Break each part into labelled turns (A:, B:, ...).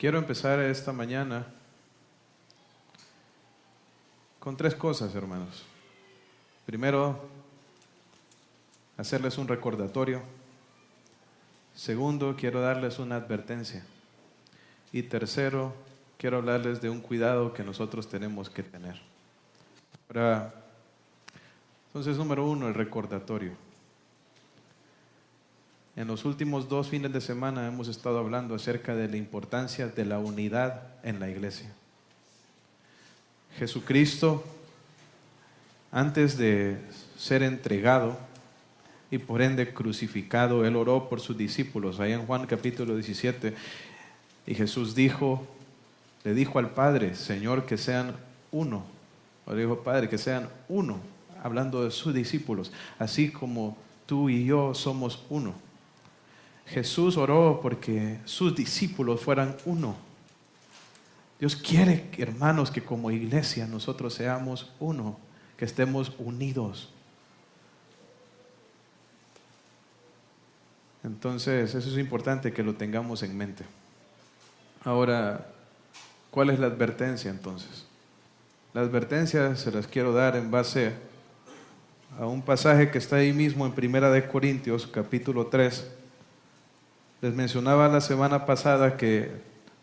A: quiero empezar esta mañana con 3 cosas, hermanos. Primero, hacerles un recordatorio. Segundo, quiero darles una advertencia. Y tercero, quiero hablarles de un cuidado que nosotros tenemos que tener. Ahora, entonces, número 1, el recordatorio. En los últimos 2 fines de semana hemos estado hablando acerca de la importancia de la unidad en la iglesia. Jesucristo, antes de ser entregado y por ende crucificado, Él oró por sus discípulos. Ahí en Juan capítulo 17, y Jesús le dijo al Padre: Señor, que sean uno. O le dijo: Padre, que sean uno, hablando de sus discípulos, así como tú y yo somos uno. Jesús oró porque sus discípulos fueran uno. Dios quiere, hermanos, que como iglesia nosotros seamos uno, que estemos unidos. Entonces, eso es importante que lo tengamos en mente. Ahora, ¿cuál es la advertencia entonces? La advertencia se las quiero dar en base a un pasaje que está ahí mismo en 1 Corintios, capítulo 3. Les mencionaba la semana pasada que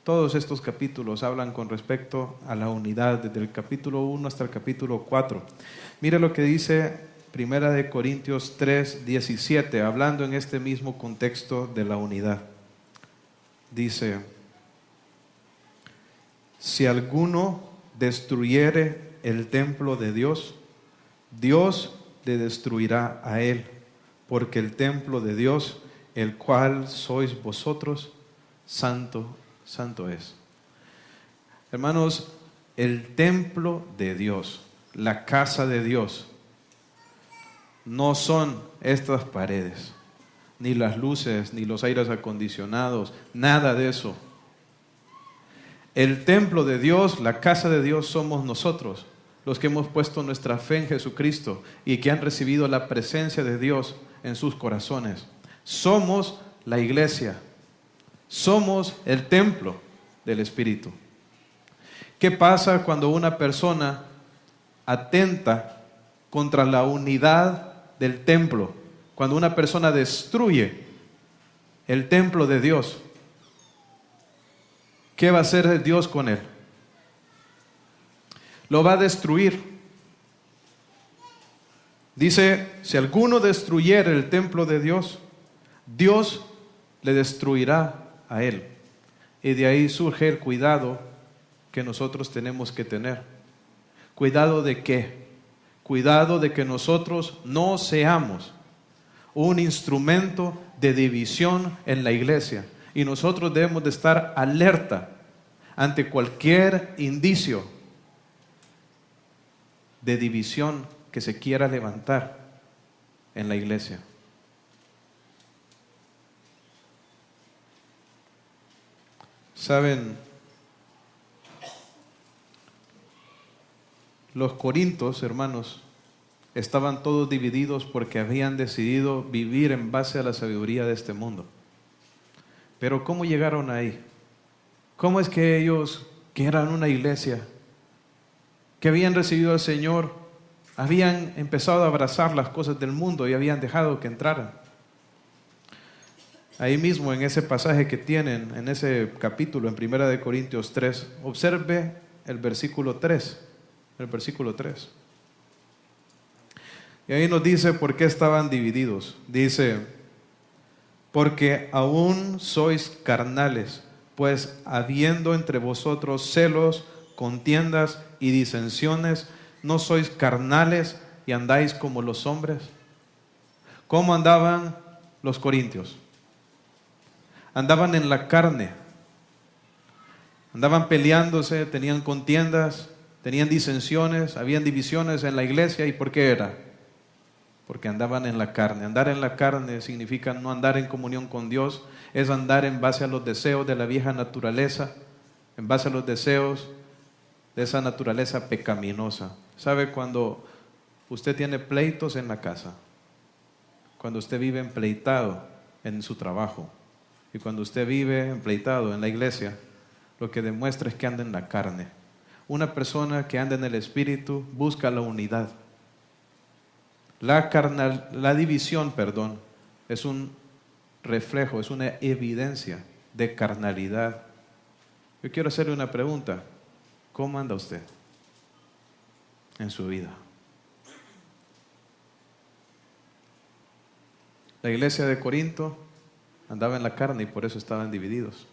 A: todos estos capítulos hablan con respecto a la unidad, desde el capítulo 1 hasta el capítulo 4. Mire lo que dice 1 Corintios 3, 17, hablando en este mismo contexto de la unidad. Dice: si alguno destruyere el templo de Dios, Dios le destruirá a él, porque el templo de Dios, el cual sois vosotros, santo es. Hermanos, el templo de Dios, la casa de Dios, no son estas paredes, ni las luces, ni los aires acondicionados, nada de eso. El templo de Dios, la casa de Dios, somos nosotros, los que hemos puesto nuestra fe en Jesucristo y que han recibido la presencia de Dios en sus corazones. Somos la iglesia, somos el templo del Espíritu. ¿Qué pasa cuando una persona atenta contra la unidad del templo? Cuando una persona destruye el templo de Dios, ¿qué va a hacer Dios con él? Lo va a destruir. Dice: si alguno destruyere el templo de Dios, Dios le destruirá a él. Y de ahí surge el cuidado que nosotros tenemos que tener. ¿Cuidado de qué? Cuidado de que nosotros no seamos un instrumento de división en la iglesia. Y nosotros debemos de estar alerta ante cualquier indicio de división que se quiera levantar en la iglesia. Saben, los corintios, hermanos, estaban todos divididos porque habían decidido vivir en base a la sabiduría de este mundo. Pero ¿cómo llegaron ahí? ¿Cómo es que ellos, que eran una iglesia, que habían recibido al Señor, habían empezado a abrazar las cosas del mundo y habían dejado que entraran? Ahí mismo en ese pasaje que tienen, en ese capítulo, en 1 Corintios 3, observe el versículo 3. El versículo 3. Y ahí nos dice por qué estaban divididos. Dice: porque aún sois carnales, pues habiendo entre vosotros celos, contiendas y disensiones, ¿no sois carnales y andáis como los hombres? ¿Cómo andaban los corintios? Andaban en la carne, andaban peleándose, tenían contiendas, tenían disensiones, habían divisiones en la iglesia. ¿Y por qué era? Porque andaban en la carne. Andar en la carne significa no andar en comunión con Dios, es andar en base a los deseos de la vieja naturaleza, en base a los deseos de esa naturaleza pecaminosa. ¿Sabe? Cuando usted tiene pleitos en la casa, cuando usted vive empleitado en su trabajo y cuando usted vive empleitado en la iglesia, lo que demuestra es que anda en la carne. Una persona que anda en el Espíritu busca la unidad. La división, es un reflejo, es una evidencia de carnalidad. Yo quiero hacerle una pregunta. ¿Cómo anda usted en su vida? La iglesia de Corinto andaba en la carne y por eso estaban divididos.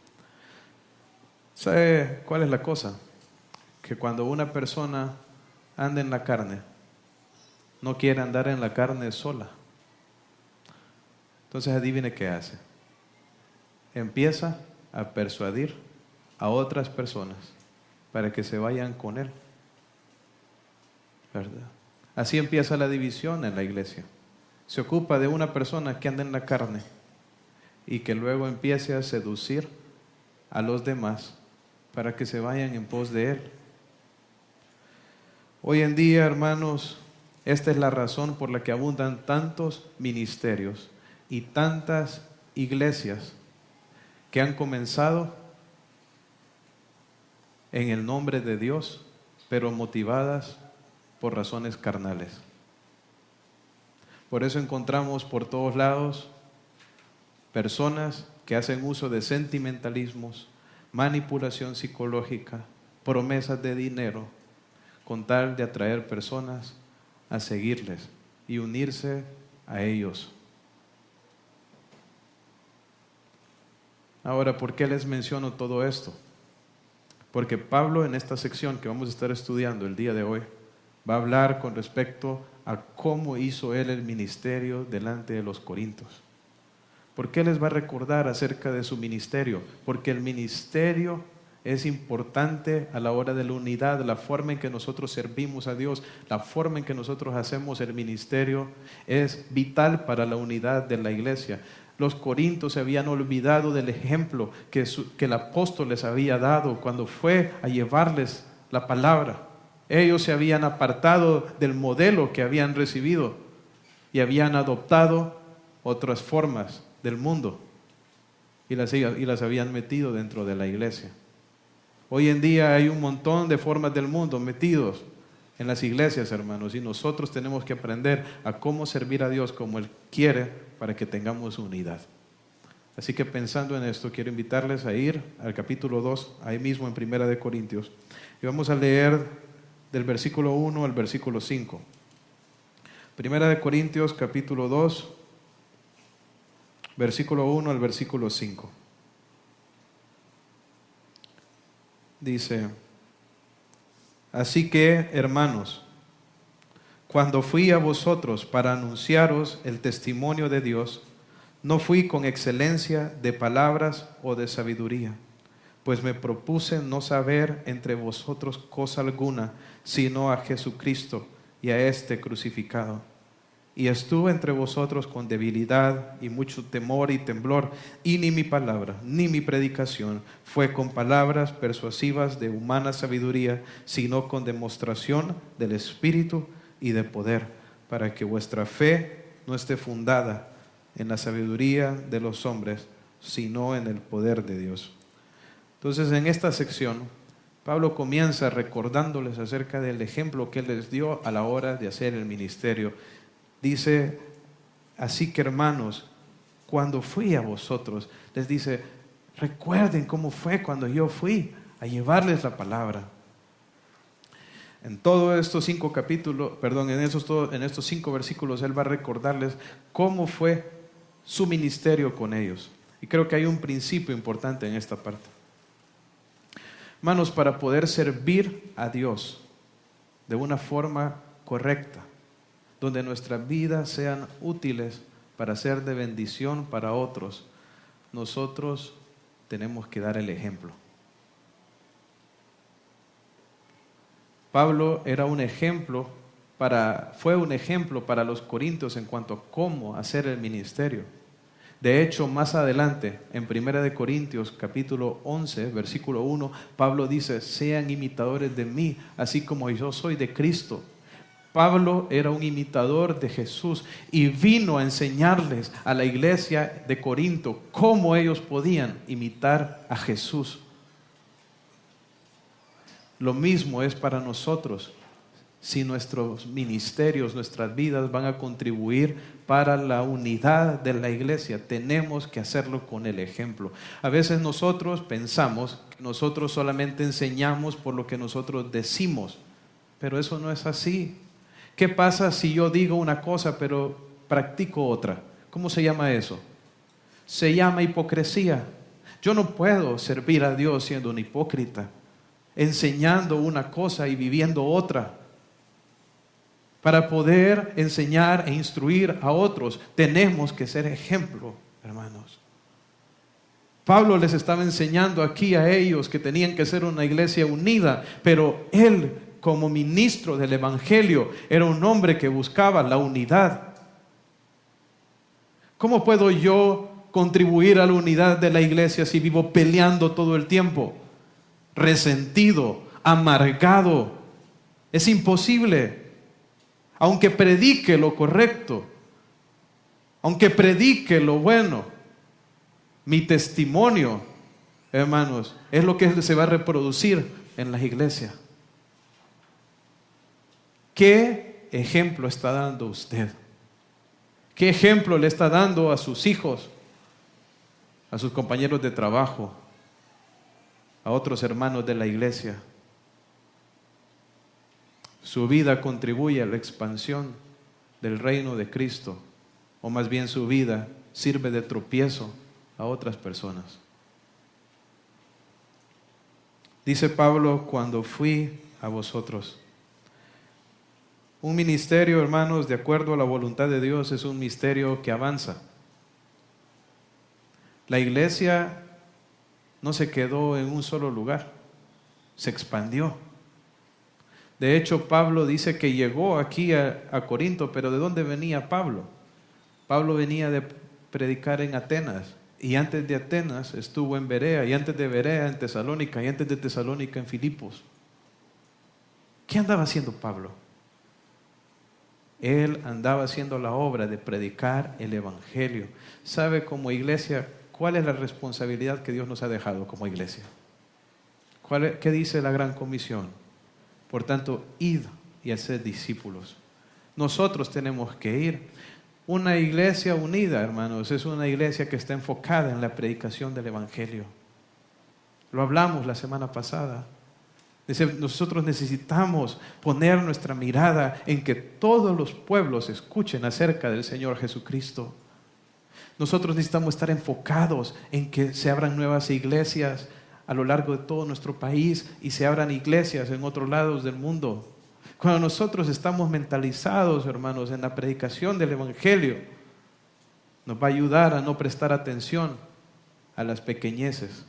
A: ¿Sabe cuál es la cosa? Que cuando una persona anda en la carne, no quiere andar en la carne sola. Entonces adivine qué hace. Empieza a persuadir a otras personas para que se vayan con él. ¿Verdad? Así empieza la división en la iglesia. Se ocupa de una persona que anda en la carne y que luego empiece a seducir a los demás para que se vayan en pos de él. Hoy en día, hermanos, esta es la razón por la que abundan tantos ministerios y tantas iglesias que han comenzado en el nombre de Dios, pero motivadas por razones carnales. Por eso encontramos por todos lados personas que hacen uso de sentimentalismos, manipulación psicológica, promesas de dinero, con tal de atraer personas a seguirles y unirse a ellos. Ahora, ¿por qué les menciono todo esto? Porque Pablo, en esta sección que vamos a estar estudiando el día de hoy, va a hablar con respecto a cómo hizo él el ministerio delante de los corintios. ¿Por qué les va a recordar acerca de su ministerio? Porque el ministerio es importante a la hora de la unidad, la forma en que nosotros servimos a Dios, la forma en que nosotros hacemos el ministerio es vital para la unidad de la iglesia. Los corintios se habían olvidado del ejemplo que el apóstol les había dado cuando fue a llevarles la palabra. Ellos se habían apartado del modelo que habían recibido y habían adoptado otras formas del mundo y las habían metido dentro de la iglesia. Hoy en día hay un montón de formas del mundo metidos en las iglesias, hermanos, y nosotros tenemos que aprender a cómo servir a Dios como Él quiere para que tengamos unidad. Así que pensando en esto, quiero invitarles a ir al capítulo 2, ahí mismo en 1 Corintios, y vamos a leer del versículo 1 al versículo 5. 1 Corintios capítulo 2, versículo 1 al versículo 5. Dice: así que, hermanos, cuando fui a vosotros para anunciaros el testimonio de Dios, no fui con excelencia de palabras o de sabiduría, pues me propuse no saber entre vosotros cosa alguna, sino a Jesucristo y a este crucificado. Y estuve entre vosotros con debilidad y mucho temor y temblor, y ni mi palabra, ni mi predicación fue con palabras persuasivas de humana sabiduría, sino con demostración del Espíritu y de poder, para que vuestra fe no esté fundada en la sabiduría de los hombres, sino en el poder de Dios. Entonces, en esta sección, Pablo comienza recordándoles acerca del ejemplo que él les dio a la hora de hacer el ministerio. Dice: así que, hermanos, cuando fui a vosotros, les dice, recuerden cómo fue cuando yo fui a llevarles la palabra. En todos estos 5 capítulos, en estos 5 versículos, él va a recordarles cómo fue su ministerio con ellos. Y creo que hay un principio importante en esta parte. Hermanos, para poder servir a Dios de una forma correcta, donde nuestras vidas sean útiles para ser de bendición para otros, nosotros tenemos que dar el ejemplo. Pablo fue un ejemplo para los corintios en cuanto a cómo hacer el ministerio. De hecho, más adelante, en 1 Corintios capítulo 11, versículo 1, Pablo dice: sean imitadores de mí, así como yo soy de Cristo. Pablo era un imitador de Jesús y vino a enseñarles a la iglesia de Corinto cómo ellos podían imitar a Jesús. Lo mismo es para nosotros. Si nuestros ministerios, nuestras vidas van a contribuir para la unidad de la iglesia, tenemos que hacerlo con el ejemplo. A veces nosotros pensamos que nosotros solamente enseñamos por lo que nosotros decimos, pero eso no es así. ¿Qué pasa si yo digo una cosa pero practico otra? ¿Cómo se llama eso? Se llama hipocresía. Yo no puedo servir a Dios siendo un hipócrita, enseñando una cosa y viviendo otra. Para poder enseñar e instruir a otros, tenemos que ser ejemplo, hermanos. Pablo les estaba enseñando aquí a ellos que tenían que ser una iglesia unida, pero él, como ministro del Evangelio, era un hombre que buscaba la unidad. ¿Cómo puedo yo contribuir a la unidad de la iglesia si vivo peleando todo el tiempo? Resentido, amargado. Es imposible. Aunque predique lo correcto, aunque predique lo bueno, mi testimonio, hermanos, es lo que se va a reproducir en las iglesias. ¿Qué ejemplo está dando usted? ¿Qué ejemplo le está dando a sus hijos, a sus compañeros de trabajo, a otros hermanos de la iglesia? Su vida contribuye a la expansión del reino de Cristo, o más bien su vida sirve de tropiezo a otras personas. Dice Pablo, cuando fui a vosotros. Un ministerio, hermanos, de acuerdo a la voluntad de Dios, es un misterio que avanza. La iglesia no se quedó en un solo lugar, se expandió. De hecho, Pablo dice que llegó aquí a Corinto, pero ¿de dónde venía Pablo? Pablo venía de predicar en Atenas, y antes de Atenas estuvo en Berea, y antes de Berea en Tesalónica, y antes de Tesalónica en Filipos. ¿Qué andaba haciendo Pablo? Él andaba haciendo la obra de predicar el Evangelio. ¿Sabe como iglesia cuál es la responsabilidad que Dios nos ha dejado como iglesia? ¿Qué dice la Gran Comisión? Por tanto, id y haced discípulos. Nosotros tenemos que ir. Una iglesia unida, hermanos, es una iglesia que está enfocada en la predicación del Evangelio. Lo hablamos la semana pasada. Nosotros necesitamos poner nuestra mirada en que todos los pueblos escuchen acerca del Señor Jesucristo. Nosotros necesitamos estar enfocados en que se abran nuevas iglesias a lo largo de todo nuestro país y se abran iglesias en otros lados del mundo. Cuando nosotros estamos mentalizados, hermanos, en la predicación del Evangelio, nos va a ayudar a no prestar atención a las pequeñeces.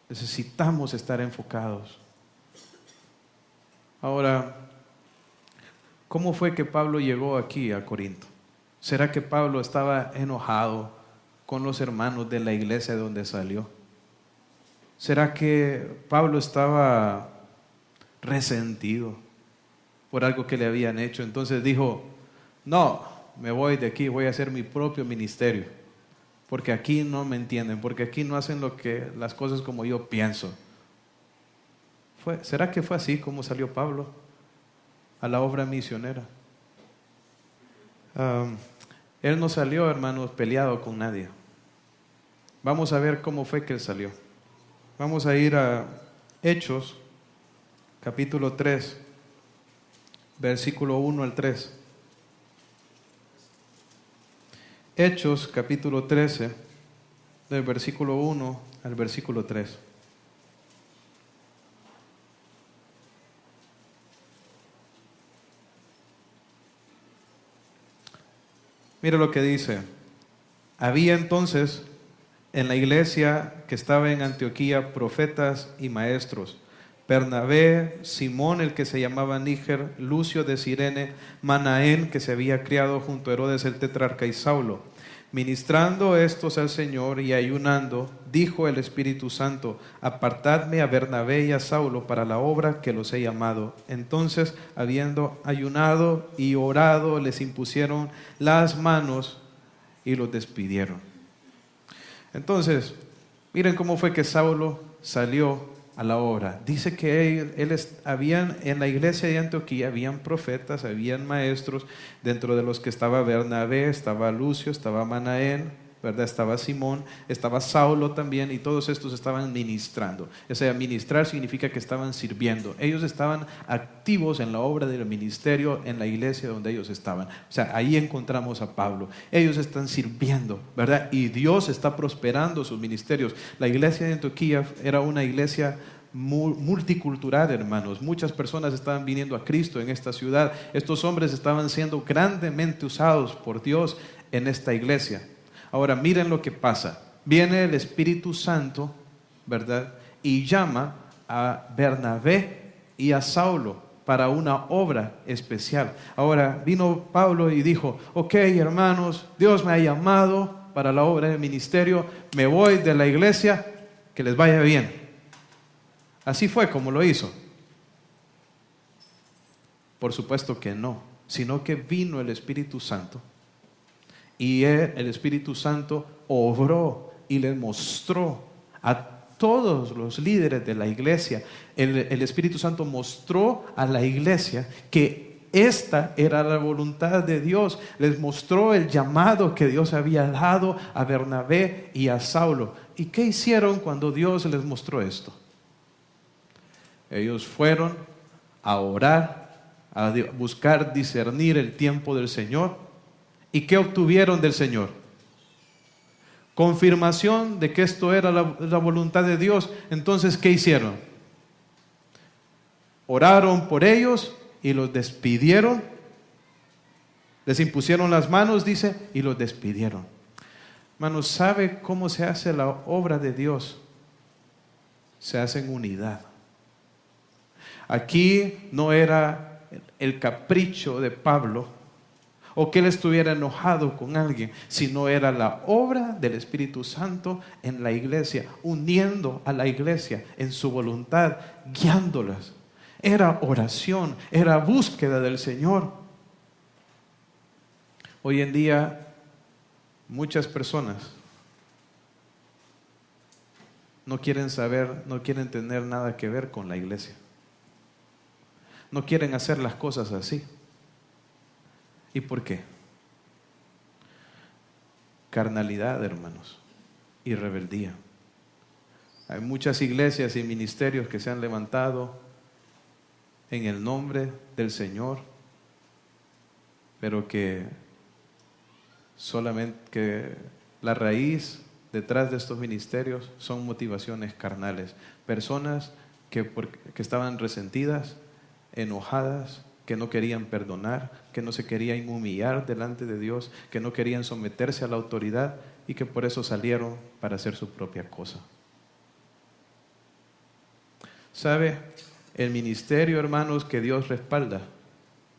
A: Necesitamos estar enfocados. Ahora, ¿cómo fue que Pablo llegó aquí a Corinto? ¿Será que Pablo estaba enojado con los hermanos de la iglesia de donde salió? ¿Será que Pablo estaba resentido por algo que le habían hecho? Entonces dijo, no, me voy de aquí, voy a hacer mi propio ministerio, porque aquí no me entienden, porque aquí no hacen las cosas como yo pienso. ¿Será que fue así como salió Pablo a la obra misionera? Él no salió, hermanos, peleado con nadie. Vamos a ver cómo fue que él salió. Vamos a ir a Hechos, capítulo 3, versículo 1 al 3. Hechos, capítulo 13, del versículo 1 al versículo 3. Mira lo que dice. Había entonces en la iglesia que estaba en Antioquía profetas y maestros: Bernabé, Simón el que se llamaba Níger, Lucio de Cirene, Manaén que se había criado junto a Herodes el tetrarca y Saulo. Ministrando estos al Señor y ayunando, dijo el Espíritu Santo: apartadme a Bernabé y a Saulo para la obra que los he llamado. Entonces, habiendo ayunado y orado, les impusieron las manos y los despidieron. Entonces, miren cómo fue que Saulo salió a la obra. Dice que habían en la iglesia de Antioquía, habían profetas, habían maestros, dentro de los que estaba Bernabé, estaba Lucio, estaba Manaén, ¿verdad? Estaba Simón, estaba Saulo también, y todos estos estaban ministrando. O sea, ministrar significa que estaban sirviendo. Ellos estaban activos en la obra del ministerio en la iglesia donde ellos estaban. O sea, ahí encontramos a Pablo. Ellos están sirviendo, ¿verdad? Y Dios está prosperando sus ministerios. La iglesia de Antioquía era una iglesia multicultural, hermanos. Muchas personas estaban viniendo a Cristo en esta ciudad. Estos hombres estaban siendo grandemente usados por Dios en esta iglesia. Ahora miren lo que pasa. Viene el Espíritu Santo, ¿verdad? Y llama a Bernabé y a Saulo para una obra especial. Ahora vino Pablo y dijo: ok, hermanos, Dios me ha llamado para la obra del ministerio, me voy de la iglesia, que les vaya bien. Así fue como lo hizo. Por supuesto que no, sino que vino el Espíritu Santo. Y el Espíritu Santo obró y le mostró a todos los líderes de la iglesia. El Espíritu Santo mostró a la iglesia que esta era la voluntad de Dios. Les mostró el llamado que Dios había dado a Bernabé y a Saulo. ¿Y qué hicieron cuando Dios les mostró esto? Ellos fueron a orar, a buscar discernir el tiempo del Señor. ¿Y qué obtuvieron del Señor? Confirmación de que esto era la voluntad de Dios. Entonces, ¿qué hicieron? Oraron por ellos y los despidieron. Les impusieron las manos, dice, y los despidieron. Hermanos, ¿sabe cómo se hace la obra de Dios? Se hace en unidad. Aquí no era el capricho de Pablo, o que él estuviera enojado con alguien, sino era la obra del Espíritu Santo en la iglesia, uniendo a la iglesia en su voluntad, guiándolas. Era oración, era búsqueda del Señor. Hoy en día, muchas personas no quieren saber, no quieren tener nada que ver con la iglesia. No quieren hacer las cosas así. ¿Y por qué? Carnalidad, hermanos, y rebeldía. Hay muchas iglesias y ministerios que se han levantado en el nombre del Señor, pero que solamente que la raíz detrás de estos ministerios son motivaciones carnales. Personas que estaban resentidas, enojadas, que no querían perdonar, que no se querían humillar delante de Dios, que no querían someterse a la autoridad y que por eso salieron para hacer su propia cosa. ¿Sabe? El ministerio, hermanos, que Dios respalda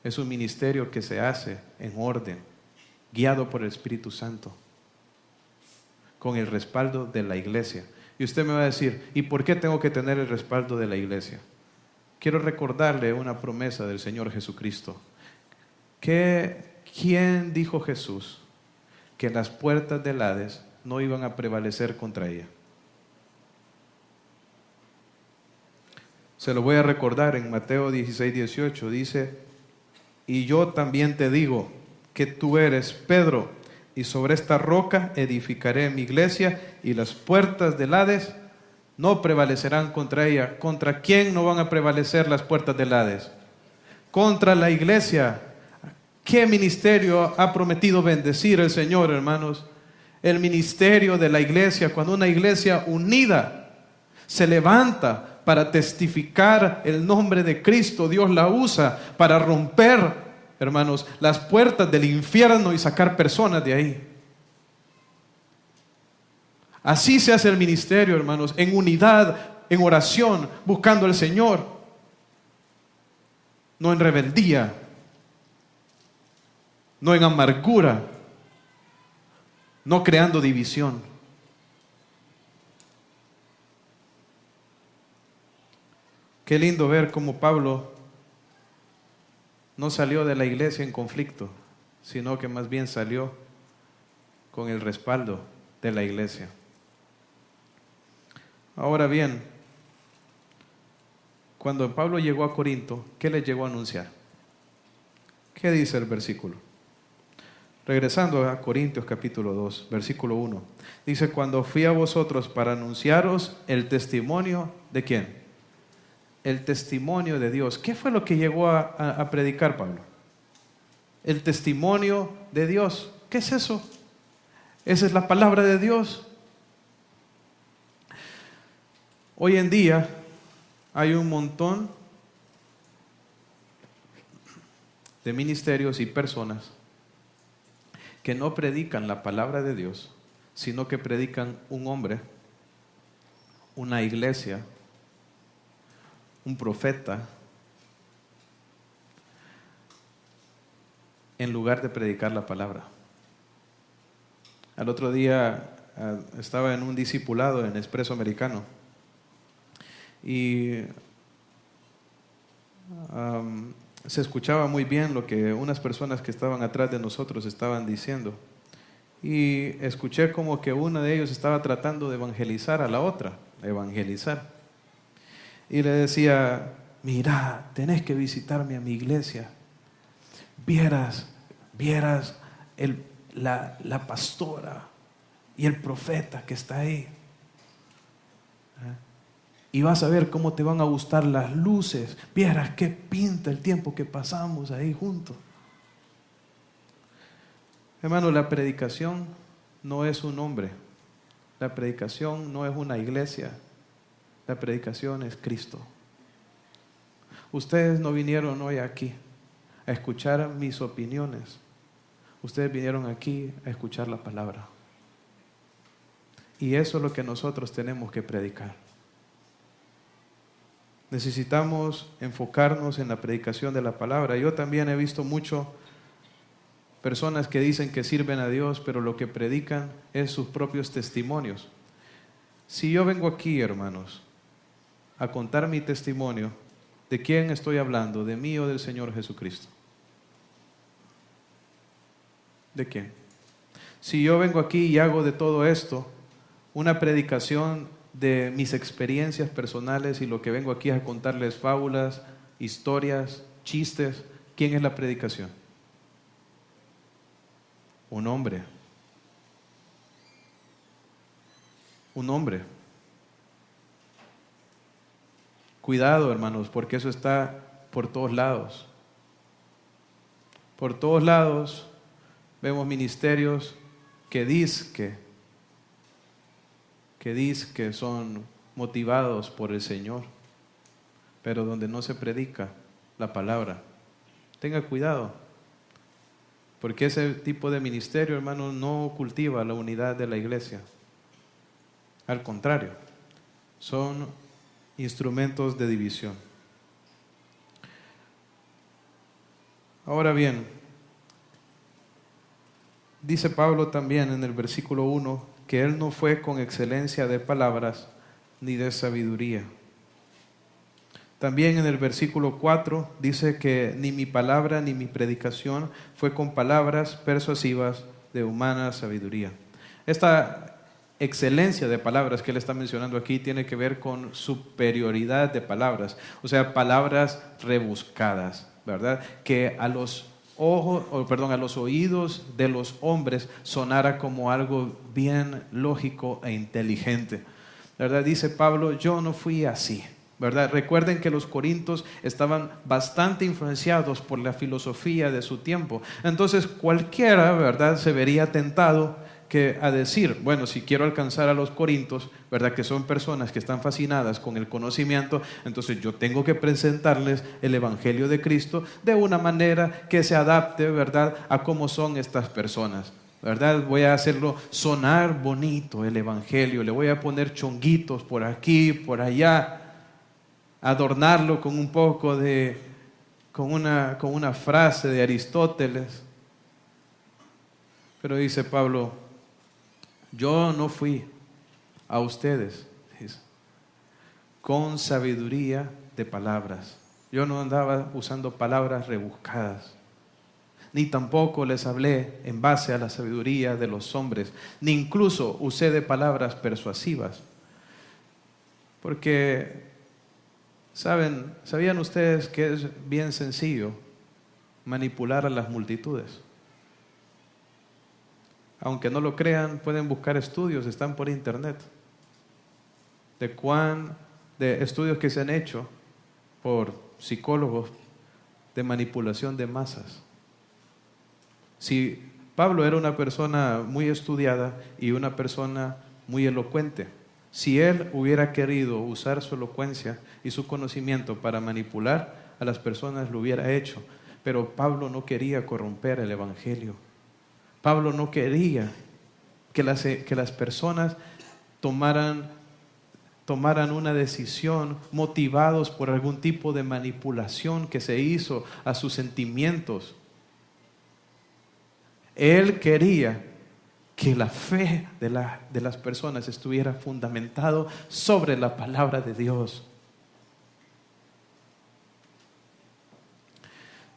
A: es un ministerio que se hace en orden, guiado por el Espíritu Santo, con el respaldo de la iglesia. Y usted me va a decir: ¿y por qué tengo que tener el respaldo de la iglesia? Quiero recordarle una promesa del Señor Jesucristo. ¿Quién dijo Jesús que las puertas del Hades no iban a prevalecer contra ella? Se lo voy a recordar en Mateo 16:18. Dice: y yo también te digo que tú eres Pedro, y sobre esta roca edificaré mi iglesia, y las puertas del Hades no prevalecerán contra ella. ¿Contra quién no van a prevalecer las puertas del Hades? Contra la iglesia. ¿Qué ministerio ha prometido bendecir el Señor, hermanos? El ministerio de la iglesia. Cuando una iglesia unida se levanta para testificar el nombre de Cristo, Dios la usa para romper, hermanos, las puertas del infierno y sacar personas de ahí. Así se hace el ministerio, hermanos, en unidad, en oración, buscando al Señor, no en rebeldía, no en amargura, no creando división. Qué lindo ver cómo Pablo no salió de la iglesia en conflicto, sino que más bien salió con el respaldo de la iglesia. Ahora bien, cuando Pablo llegó a Corinto, ¿qué le llegó a anunciar? ¿Qué dice el versículo? Regresando a Corintios capítulo 2, versículo 1. Dice, cuando fui a vosotros para anunciaros el testimonio ¿de quién? El testimonio de Dios. ¿Qué fue lo que llegó a predicar Pablo? El testimonio de Dios. ¿Qué es eso? Esa es la palabra de Dios. Hoy en día hay un montón de ministerios y personas que no predican la palabra de Dios, sino que predican un hombre, una iglesia, un profeta, en lugar de predicar la palabra. Al otro día estaba en un discipulado en Expreso Americano y se escuchaba muy bien lo que unas personas que estaban atrás de nosotros estaban diciendo. Y escuché como que uno de ellos estaba tratando de evangelizar a la otra, evangelizar. Y le decía, mira, tenés que visitarme a mi iglesia. Vieras la pastora y el profeta que está ahí. Y vas a ver cómo te van a gustar las luces. Vieras qué pinta el tiempo que pasamos ahí juntos. Hermano, la predicación no es un hombre. La predicación no es una iglesia. La predicación es Cristo. Ustedes no vinieron hoy aquí a escuchar mis opiniones. Ustedes vinieron aquí a escuchar la palabra. Y eso es lo que nosotros tenemos que predicar. Necesitamos enfocarnos en la predicación de la palabra. Yo también he visto mucho personas que dicen que sirven a Dios, pero lo que predican es sus propios testimonios. Si yo vengo aquí, hermanos, a contar mi testimonio, ¿de quién estoy hablando? ¿De mí o del Señor Jesucristo? ¿De quién? Si yo vengo aquí y hago de todo esto una predicación de mis experiencias personales y lo que vengo aquí a contarles fábulas, historias, chistes, ¿quién es la predicación? Un hombre. Un hombre. Cuidado, hermanos, porque eso está por todos lados. Por todos lados vemos ministerios que dizque son motivados por el Señor, pero donde no se predica la palabra. Tenga cuidado, porque ese tipo de ministerio, hermano, no cultiva la unidad de la iglesia. Al contrario, son instrumentos de división. Ahora bien, dice Pablo también en el versículo 1 que él no fue con excelencia de palabras ni de sabiduría. También en el versículo 4 dice que ni mi palabra ni mi predicación fue con palabras persuasivas de humana sabiduría. Esta excelencia de palabras que él está mencionando aquí tiene que ver con superioridad de palabras, o sea, palabras rebuscadas, ¿verdad? Que a los oídos de los hombres sonara como algo bien lógico e inteligente, ¿verdad? Dice Pablo, yo no fui así, ¿verdad? Recuerden que los corintios estaban bastante influenciados por la filosofía de su tiempo. Entonces cualquiera, ¿verdad?, se vería tentado a decir, bueno, si quiero alcanzar a los corintios, ¿verdad?, que son personas que están fascinadas con el conocimiento, entonces yo tengo que presentarles el Evangelio de Cristo de una manera que se adapte, ¿verdad?, a cómo son estas personas, ¿verdad? Voy a hacerlo sonar bonito el Evangelio, le voy a poner chonguitos por aquí, por allá, adornarlo con un poco con una frase de Aristóteles. Pero dice Pablo, yo no fui a ustedes con sabiduría de palabras. Yo no andaba usando palabras rebuscadas, ni tampoco les hablé en base a la sabiduría de los hombres, ni incluso usé de palabras persuasivas. Porque ¿Sabían ustedes que es bien sencillo manipular a las multitudes? Aunque no lo crean, pueden buscar estudios, están por internet, de estudios que se han hecho por psicólogos de manipulación de masas. Si Pablo era una persona muy estudiada y una persona muy elocuente, si él hubiera querido usar su elocuencia y su conocimiento para manipular a las personas, lo hubiera hecho. Pero Pablo no quería corromper el evangelio. Pablo no quería que las personas tomaran una decisión motivados por algún tipo de manipulación que se hizo a sus sentimientos. Él quería que la fe de las personas estuviera fundamentado sobre la palabra de Dios.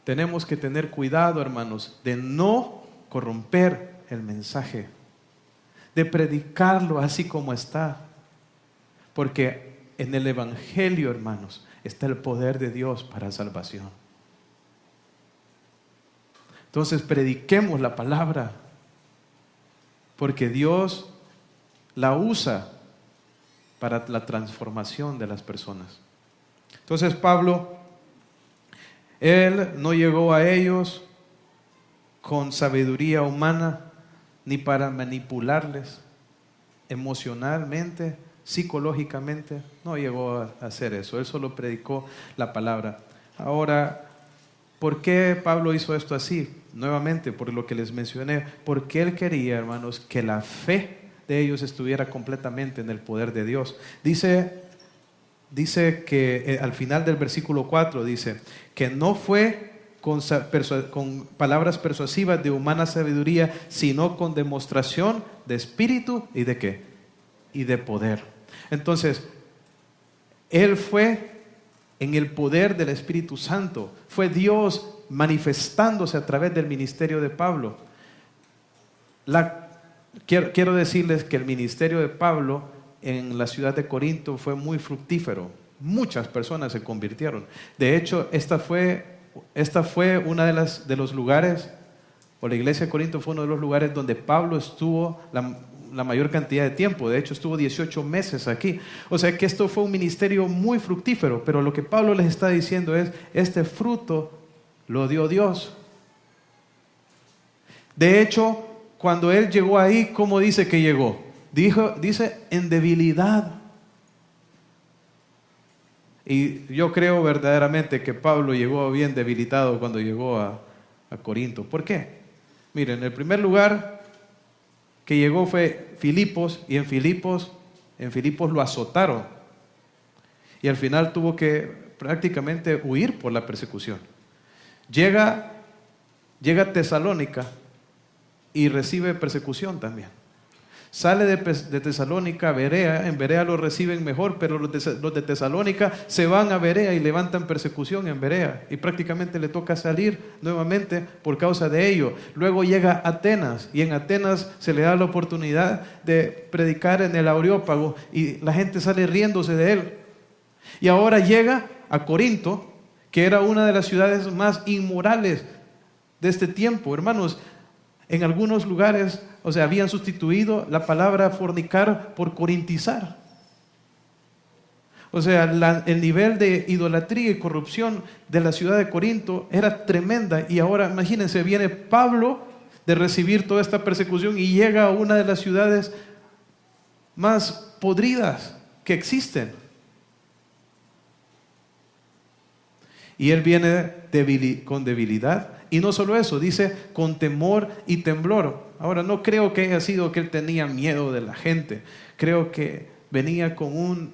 A: Tenemos que tener cuidado, hermanos, de no corromper el mensaje, de predicarlo así como está, porque en el evangelio, hermanos, está el poder de Dios para salvación. Entonces prediquemos la palabra, porque Dios la usa para la transformación de las personas. Entonces Pablo, él no llegó a ellos con sabiduría humana, ni para manipularles emocionalmente, psicológicamente. No llegó a hacer eso. Él solo predicó la palabra. Ahora, ¿por qué Pablo hizo esto así? Nuevamente, por lo que les mencioné, porque él quería, hermanos, que la fe de ellos estuviera completamente en el poder de Dios. Dice que al final del versículo 4 dice que no fue con palabras persuasivas de humana sabiduría, sino con demostración de espíritu y de ¿qué? Y de poder. Entonces, él fue en el poder del Espíritu Santo. Fue Dios manifestándose a través del ministerio de Pablo. Quiero decirles que el ministerio de Pablo en la ciudad de Corinto fue muy fructífero. Muchas personas se convirtieron. De hecho, esta fue una de los lugares, o la iglesia de Corinto fue uno de los lugares donde Pablo estuvo la mayor cantidad de tiempo. De hecho, estuvo 18 meses aquí. O sea que esto fue un ministerio muy fructífero. Pero lo que Pablo les está diciendo es, este fruto lo dio Dios. De hecho, cuando él llegó ahí, ¿cómo dice que llegó? Dice en debilidad. Y yo creo verdaderamente que Pablo llegó bien debilitado cuando llegó a Corinto. ¿Por qué? Miren, el primer lugar que llegó fue Filipos, y en Filipos lo azotaron. Y al final tuvo que prácticamente huir por la persecución. Llega a Tesalónica y recibe persecución también. Sale de Tesalónica a Berea. En Berea lo reciben mejor, pero los de Tesalónica se van a Berea y levantan persecución en Berea. Y prácticamente le toca salir nuevamente por causa de ello. Luego llega a Atenas, y en Atenas se le da la oportunidad de predicar en el Areópago y la gente sale riéndose de él. Y ahora llega a Corinto, que era una de las ciudades más inmorales de este tiempo. Hermanos, en algunos lugares, habían sustituido la palabra fornicar por corintizar. El nivel de idolatría y corrupción de la ciudad de Corinto era tremenda. Y ahora, imagínense, viene Pablo de recibir toda esta persecución y llega a una de las ciudades más podridas que existen. Y él viene con debilidad. Y no solo eso, dice con temor y temblor. Ahora, no creo que haya sido que él tenía miedo de la gente. Creo que venía con un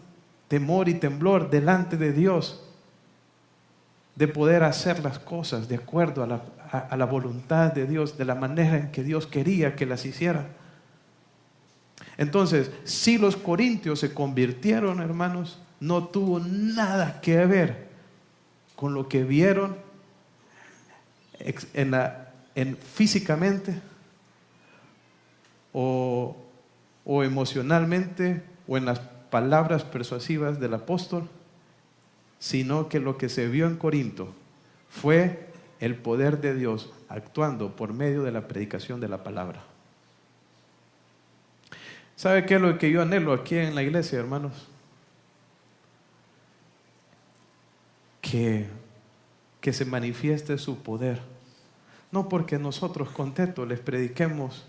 A: temor y temblor delante de Dios, de poder hacer las cosas de acuerdo a la voluntad de Dios, de la manera en que Dios quería que las hiciera. Entonces, si los corintios se convirtieron, hermanos, no tuvo nada que ver con lo que vieron físicamente o emocionalmente, o en las palabras persuasivas del apóstol. sino que lo que se vio en Corinto fue el poder de Dios actuando por medio de la predicación de la palabra. ¿Sabe qué es lo que yo anhelo aquí en la iglesia, hermanos? Que se manifieste su poder. No porque nosotros contentos les prediquemos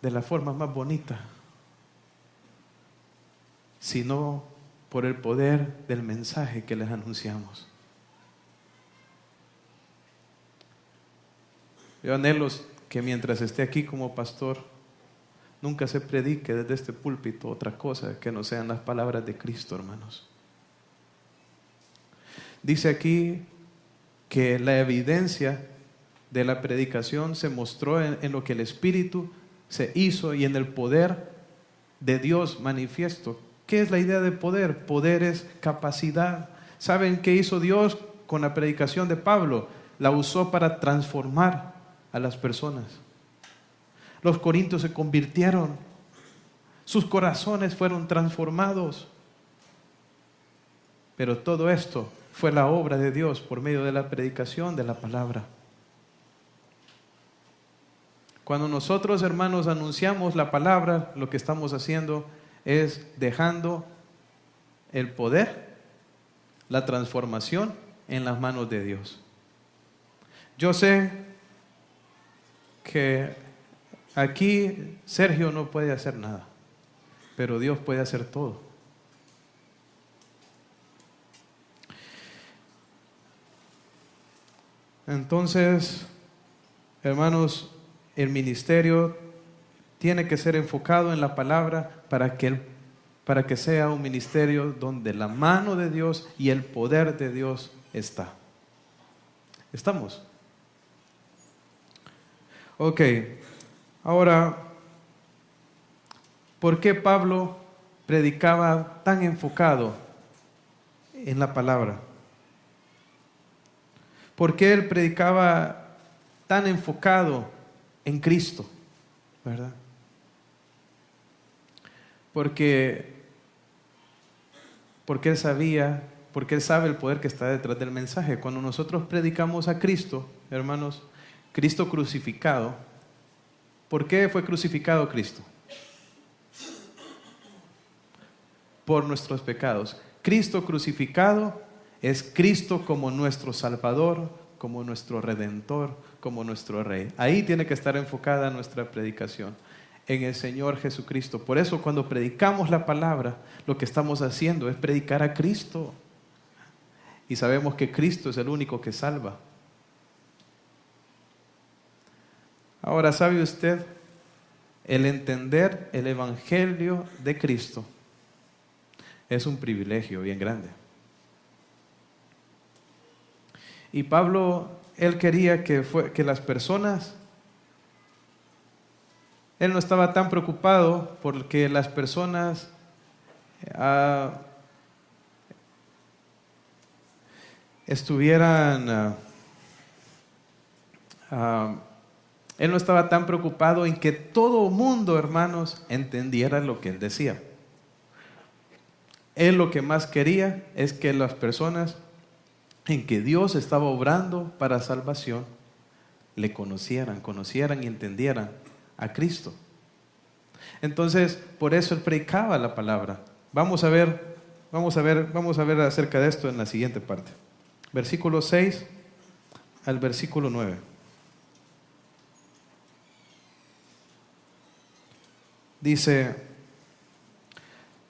A: de la forma más bonita, sino por el poder del mensaje que les anunciamos. Yo anhelo que mientras esté aquí como pastor, nunca se predique desde este púlpito otra cosa que no sean las palabras de Cristo, hermanos. Dice aquí que la evidencia de la predicación se mostró en lo que el Espíritu se hizo y en el poder de Dios manifiesto. ¿Qué es la idea de poder? Poder es capacidad. ¿Saben qué hizo Dios con la predicación de Pablo? La usó para transformar a las personas. Los corintios se convirtieron, sus corazones fueron transformados. Pero todo esto fue la obra de Dios por medio de la predicación de la palabra. Cuando nosotros, hermanos, anunciamos la palabra, lo que estamos haciendo es dejando el poder, la transformación en las manos de Dios. Yo sé que aquí Sergio no puede hacer nada, pero Dios puede hacer todo. Entonces, hermanos, el ministerio tiene que ser enfocado en la palabra para que sea un ministerio donde la mano de Dios y el poder de Dios está. ¿Estamos? Ok, ahora, ¿por qué Pablo predicaba tan enfocado en la palabra? ¿Por qué él predicaba tan enfocado en Cristo? ¿Verdad? Porque él sabía, porque él sabe el poder que está detrás del mensaje. Cuando nosotros predicamos a Cristo, hermanos, Cristo crucificado, ¿por qué fue crucificado Cristo? Por nuestros pecados. Cristo crucificado es Cristo como nuestro Salvador, como nuestro Redentor, como nuestro Rey. Ahí tiene que estar enfocada nuestra predicación, en el Señor Jesucristo. Por eso cuando predicamos la palabra, lo que estamos haciendo es predicar a Cristo. Y sabemos que Cristo es el único que salva. Ahora, ¿sabe usted? El entender el Evangelio de Cristo es un privilegio bien grande. Y Pablo, él quería que las personas, él no estaba tan preocupado porque las personas estuvieran, él no estaba tan preocupado en que todo mundo, hermanos, entendiera lo que él decía. Él lo que más quería es que las personas en que Dios estaba obrando para salvación le conocieran y entendieran a Cristo. Entonces, por eso él predicaba la palabra. Vamos a ver acerca de esto en la siguiente parte. Versículo 6 al versículo 9. Dice: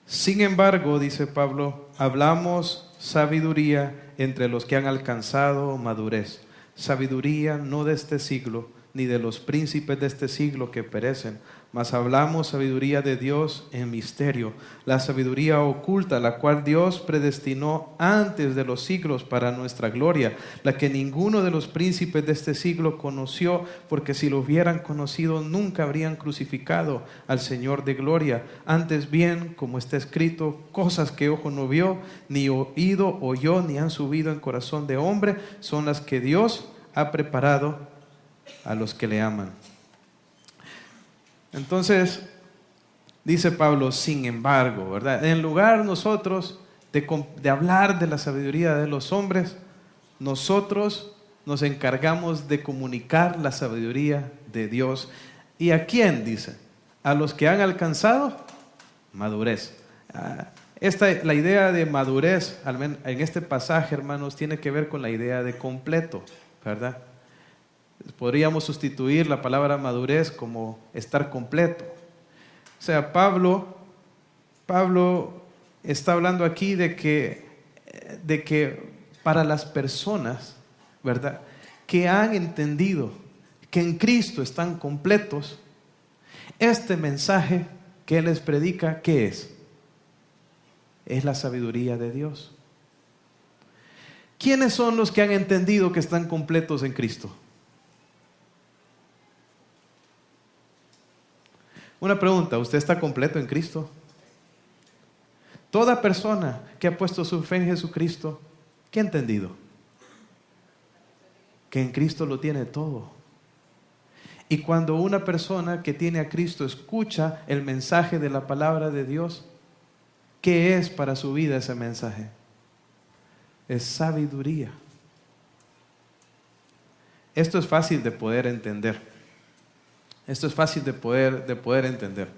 A: sin embargo, dice Pablo, hablamos sabiduría entre los que han alcanzado madurez. Sabiduría no de este siglo, ni de los príncipes de este siglo que perecen, mas hablamos sabiduría de Dios en misterio, la sabiduría oculta, la cual Dios predestinó antes de los siglos para nuestra gloria, la que ninguno de los príncipes de este siglo conoció, porque si lo hubieran conocido nunca habrían crucificado al Señor de gloria. Antes bien, como está escrito, cosas que ojo no vio, ni oído oyó, ni han subido en corazón de hombre, son las que Dios ha preparado a los que le aman. Entonces, dice Pablo, sin embargo, ¿verdad? En lugar nosotros de hablar de la sabiduría de los hombres, nosotros nos encargamos de comunicar la sabiduría de Dios. ¿Y a quién? Dice, a los que han alcanzado madurez. La idea de madurez, al menos en este pasaje, hermanos, tiene que ver con la idea de completo, ¿verdad? Podríamos sustituir la palabra madurez como estar completo. O sea, Pablo está hablando aquí de que para las personas, ¿verdad?, que han entendido que en Cristo están completos, este mensaje que Él les predica, ¿qué es? Es la sabiduría de Dios. ¿Quiénes son los que han entendido que están completos en Cristo? Una pregunta, ¿usted está completo en Cristo? Toda persona que ha puesto su fe en Jesucristo, ¿qué ha entendido? Que en Cristo lo tiene todo. Y cuando una persona que tiene a Cristo escucha el mensaje de la palabra de Dios, ¿qué es para su vida ese mensaje? Es sabiduría. Esto es fácil de poder entender. Esto es fácil de poder entender.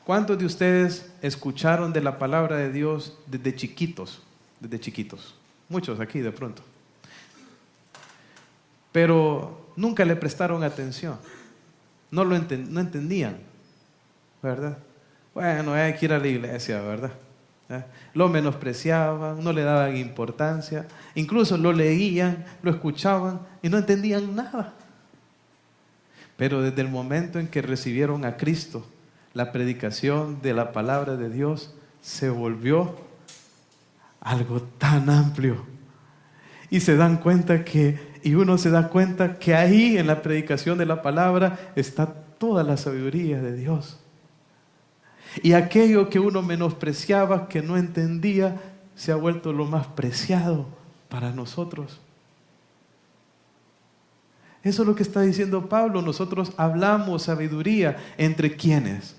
A: ¿Cuántos de ustedes escucharon de la palabra de Dios desde chiquitos? Desde chiquitos. Muchos aquí de pronto. Pero nunca le prestaron atención. No entendían, ¿verdad? Bueno, hay que ir a la iglesia, ¿verdad? Lo menospreciaban, no le daban importancia. Incluso lo leían, lo escuchaban y no entendían nada. Pero desde el momento en que recibieron a Cristo, la predicación de la palabra de Dios se volvió algo tan amplio. Y uno se da cuenta que ahí en la predicación de la palabra está toda la sabiduría de Dios. Y aquello que uno menospreciaba, que no entendía, se ha vuelto lo más preciado para nosotros. Eso es lo que está diciendo Pablo. Nosotros hablamos sabiduría. ¿Entre quiénes?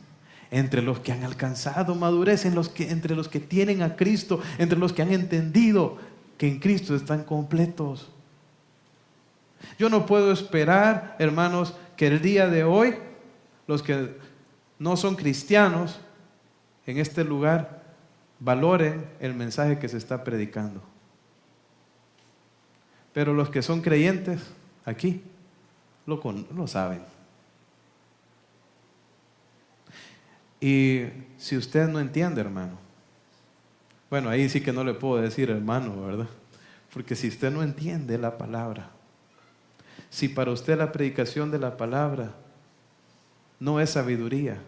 A: Entre los que han alcanzado madurez, entre los que tienen a Cristo, entre los que han entendido que en Cristo están completos. Yo no puedo esperar, hermanos, que el día de hoy, los que no son cristianos en este lugar, valoren el mensaje que se está predicando. Pero los que son creyentes aquí, lo saben. Y si usted no entiende, hermano, bueno, ahí sí que no le puedo decir hermano, ¿verdad? Porque si usted no entiende la palabra, si para usted la predicación de la palabra no es sabiduría,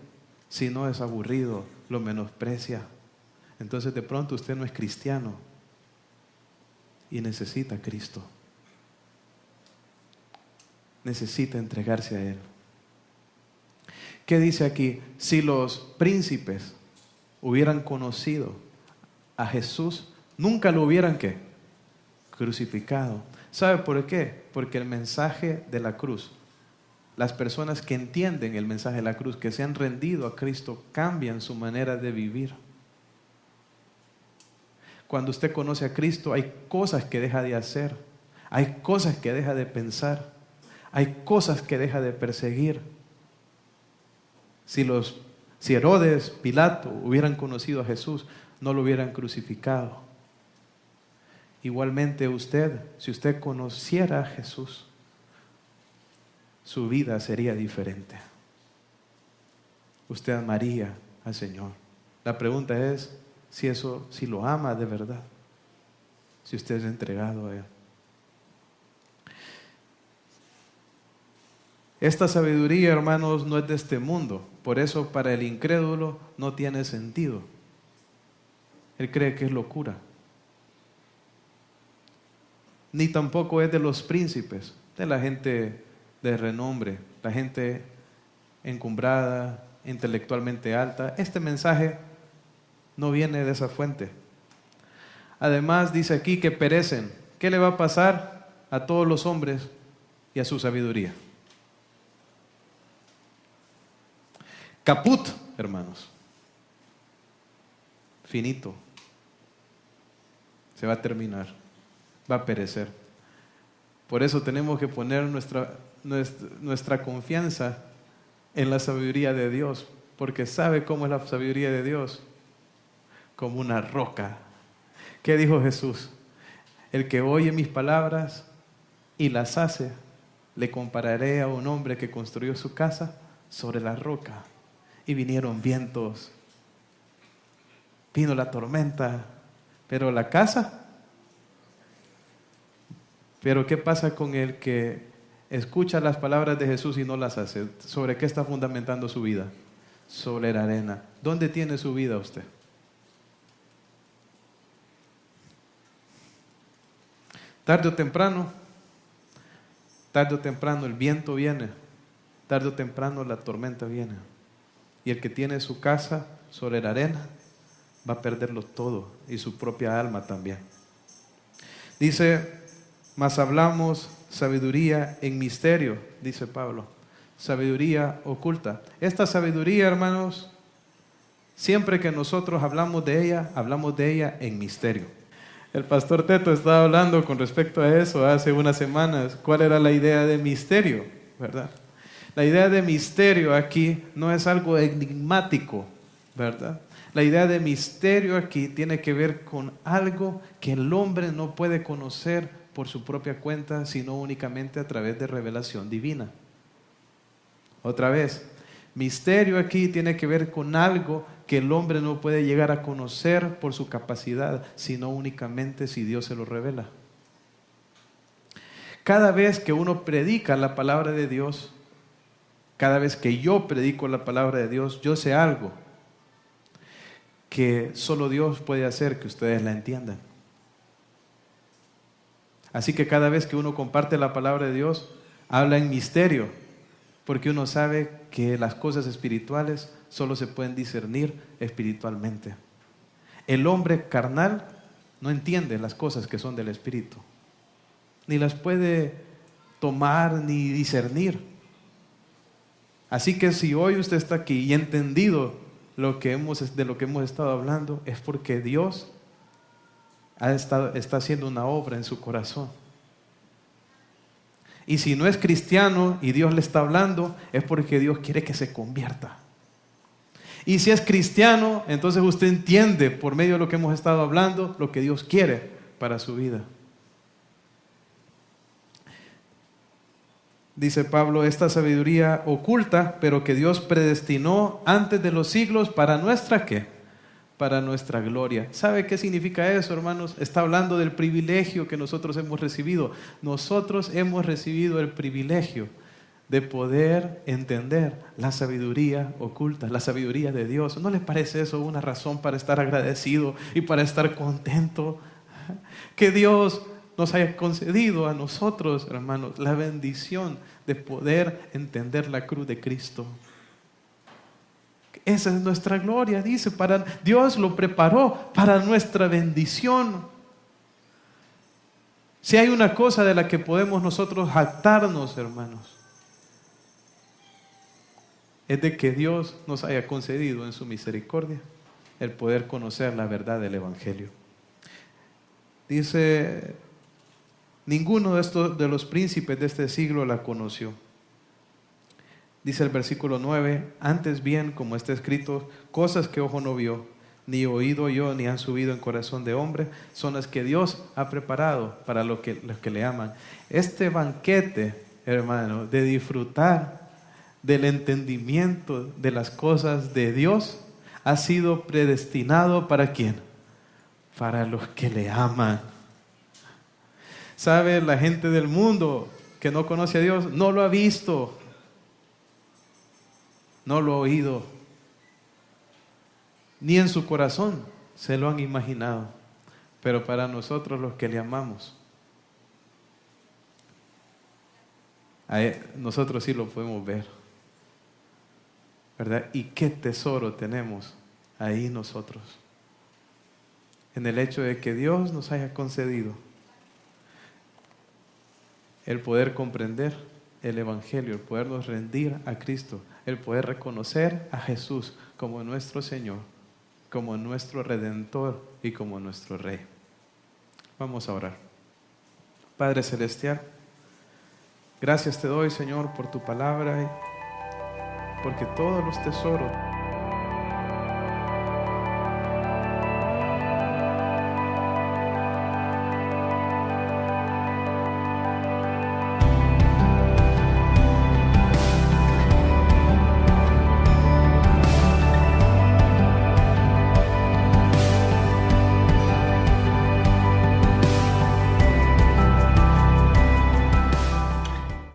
A: si no es aburrido, lo menosprecia, entonces de pronto usted no es cristiano y necesita a Cristo. Necesita entregarse a Él. ¿Qué dice aquí? Si los príncipes hubieran conocido a Jesús, nunca lo hubieran ¿qué? Crucificado. ¿Sabe por qué? Porque el mensaje de la cruz, las personas que entienden el mensaje de la cruz, que se han rendido a Cristo, cambian su manera de vivir. Cuando usted conoce a Cristo, hay cosas que deja de hacer, hay cosas que deja de pensar, hay cosas que deja de perseguir. Si Herodes, Pilato hubieran conocido a Jesús, no lo hubieran crucificado. Igualmente usted, si usted conociera a Jesús, su vida sería diferente. Usted amaría al Señor. La pregunta es si lo ama de verdad, si usted es entregado a Él. Esta sabiduría, hermanos, no es de este mundo. Por eso para el incrédulo no tiene sentido. Él cree que es locura. Ni tampoco es de los príncipes, de la gente de renombre, la gente encumbrada, intelectualmente alta. Este mensaje no viene de esa fuente. Además dice aquí que perecen. ¿Qué le va a pasar a todos los hombres y a su sabiduría? Caput, hermanos. Finito. se va a terminar, va a perecer. Por eso tenemos que poner nuestra confianza en la sabiduría de Dios, porque ¿sabe cómo es la sabiduría de Dios? Como una roca. ¿Qué dijo Jesús? El que oye mis palabras y las hace, le compararé a un hombre que construyó su casa sobre la roca. Y vinieron vientos, vino la tormenta, pero la casa. Pero ¿qué pasa con el que escucha las palabras de Jesús y no las hace? ¿Sobre qué está fundamentando su vida? Sobre la arena. ¿Dónde tiene su vida usted? Tarde o temprano el viento viene, tarde o temprano la tormenta viene. Y el que tiene su casa sobre la arena va a perderlo todo y su propia alma también. Dice, mas hablamos sabiduría en misterio, dice Pablo, sabiduría oculta. Esta sabiduría, hermanos, siempre que nosotros hablamos de ella en misterio. El pastor Teto estaba hablando con respecto a eso hace unas semanas. ¿Cuál era la idea de misterio? ¿Verdad? La idea de misterio aquí no es algo enigmático, ¿verdad? La idea de misterio aquí tiene que ver con algo que el hombre no puede conocer por su propia cuenta, sino únicamente a través de revelación divina. Otra vez, misterio aquí tiene que ver con algo que el hombre no puede llegar a conocer por su capacidad, sino únicamente si Dios se lo revela. Cada vez que uno predica la palabra de Dios, cada vez que yo predico la palabra de Dios, yo sé algo que solo Dios puede hacer que ustedes la entiendan. Así que cada vez que uno comparte la palabra de Dios, habla en misterio, porque uno sabe que las cosas espirituales solo se pueden discernir espiritualmente. El hombre carnal no entiende las cosas que son del Espíritu, ni las puede tomar ni discernir. Así que si hoy usted está aquí y ha entendido de lo que hemos estado hablando, es porque Dios está haciendo una obra en su corazón. Y si no es cristiano y Dios le está hablando, es porque Dios quiere que se convierta. Y si es cristiano, entonces usted entiende por medio de lo que hemos estado hablando, lo que Dios quiere para su vida. Dice Pablo, esta sabiduría oculta, pero que Dios predestinó antes de los siglos para nuestra ¿qué? Para nuestra gloria. ¿Sabe qué significa eso, hermanos? Está hablando del privilegio que nosotros hemos recibido. Nosotros hemos recibido el privilegio de poder entender la sabiduría oculta, la sabiduría de Dios. ¿No les parece eso una razón para estar agradecido y para estar contento? Que Dios nos haya concedido a nosotros, hermanos, la bendición de poder entender la cruz de Cristo. Esa es nuestra gloria, dice, Dios lo preparó para nuestra bendición. Si hay una cosa de la que podemos nosotros jactarnos, hermanos, es de que Dios nos haya concedido en su misericordia el poder conocer la verdad del Evangelio. Dice, ninguno de los príncipes de este siglo la conoció. Dice el versículo 9, antes bien, como está escrito, cosas que ojo no vio, ni oído oyó, ni han subido en corazón de hombre, son las que Dios ha preparado para los que le aman. Este banquete, hermano, de disfrutar del entendimiento de las cosas de Dios, ha sido predestinado ¿para quién? Para los que le aman. ¿Sabe? La gente del mundo que no conoce a Dios no lo ha visto, no lo ha oído, ni en su corazón se lo han imaginado. Pero para nosotros los que le amamos, nosotros sí lo podemos ver, ¿verdad? Y qué tesoro tenemos ahí nosotros, en el hecho de que Dios nos haya concedido el poder comprender el Evangelio, el podernos rendir a Cristo, el poder reconocer a Jesús como nuestro Señor, como nuestro Redentor y como nuestro Rey. Vamos a orar. Padre Celestial, gracias te doy, Señor, por tu palabra y porque todos los tesoros